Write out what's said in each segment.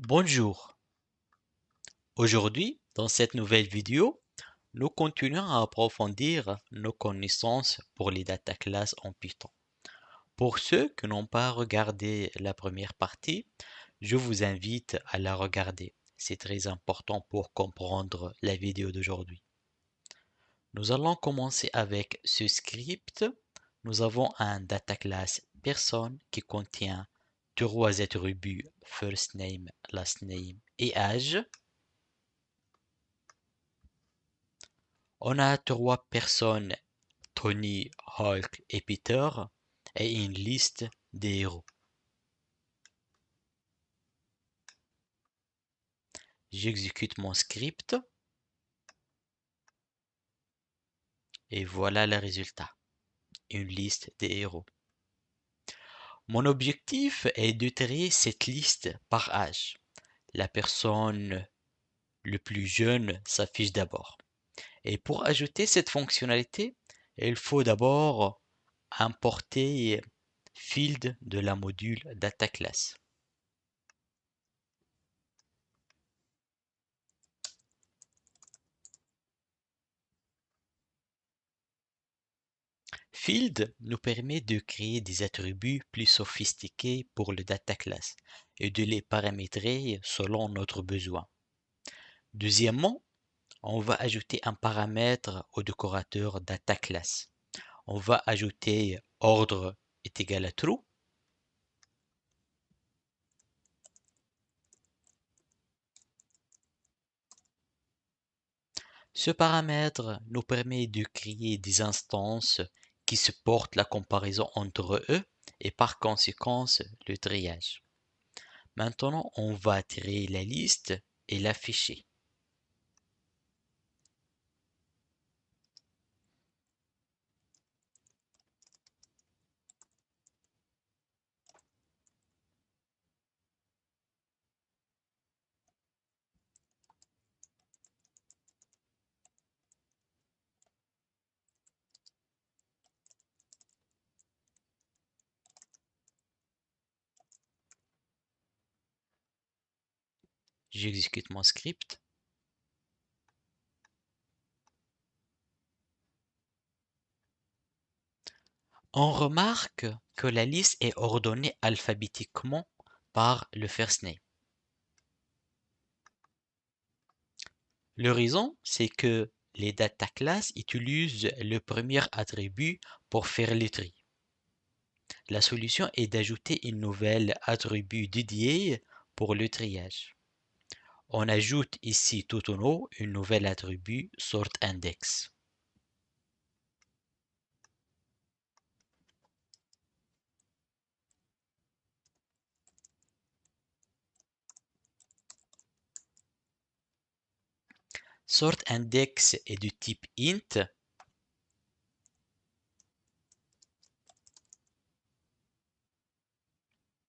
Bonjour, aujourd'hui, dans cette nouvelle vidéo, nous continuons à approfondir nos connaissances pour les data classes en Python. Pour ceux qui n'ont pas regardé la première partie, je vous invite à la regarder. C'est très important pour comprendre la vidéo d'aujourd'hui. Nous allons commencer avec ce script. Nous avons un data class personne qui contient trois attributs first name, last name et âge. On a trois personnes, Tony, Hulk et Peter, et une liste des héros. J'exécute mon script et voilà le résultat, une liste des héros. Mon objectif est de trier cette liste par âge. La personne le plus jeune s'affiche d'abord. Et pour ajouter cette fonctionnalité, il faut d'abord importer field de la module data class. Field nous permet de créer des attributs plus sophistiqués pour le data class et de les paramétrer selon notre besoin. Deuxièmement, on va ajouter un paramètre au décorateur data class. On va ajouter ordre est égal à true. Ce paramètre nous permet de créer des instances qui supportent la comparaison entre eux et par conséquent le triage. Maintenant, on va tirer la liste et l'afficher. J'exécute mon script. On remarque que la liste est ordonnée alphabétiquement par le first name. Le raison, c'est que les data classes utilisent le premier attribut pour faire le tri. La solution est d'ajouter une nouvelle attribut dédié pour le triage. On ajoute ici tout en haut une nouvelle attribut sortIndex. SortIndex est du type int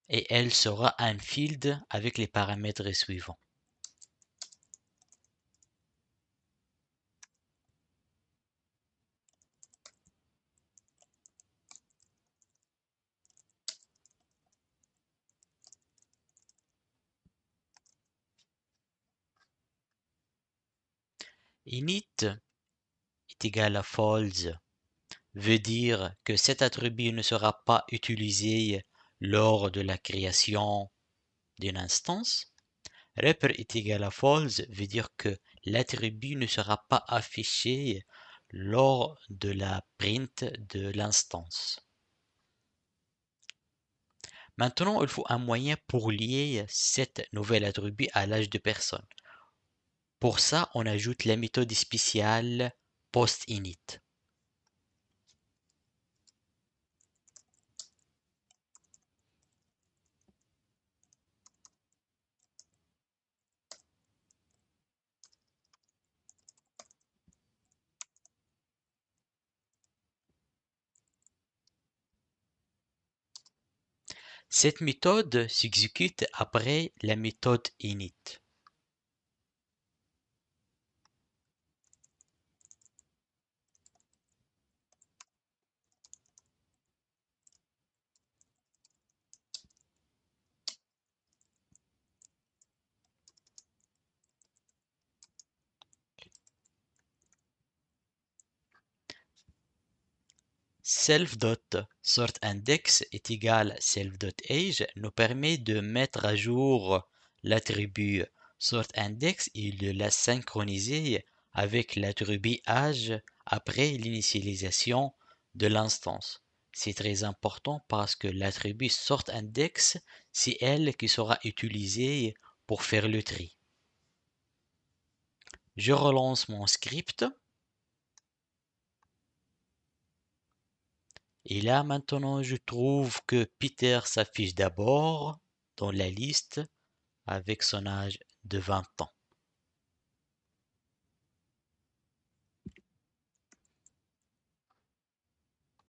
et elle sera un field avec les paramètres suivants. Init est égal à false veut dire que cet attribut ne sera pas utilisé lors de la création d'une instance. Repr est égal à false veut dire que l'attribut ne sera pas affiché lors de la print de l'instance. Maintenant, il faut un moyen pour lier cet nouvel attribut à l'âge de personne. Pour ça, on ajoute la méthode spéciale postInit. Cette méthode s'exécute après la méthode init. self.sortIndex est égal à self.age nous permet de mettre à jour l'attribut sortIndex et de la synchroniser avec l'attribut âge après l'initialisation de l'instance. C'est très important parce que l'attribut sortIndex, c'est elle qui sera utilisée pour faire le tri. Je relance mon script. Et là, maintenant, je trouve que Peter s'affiche d'abord dans la liste avec son âge de 20 ans.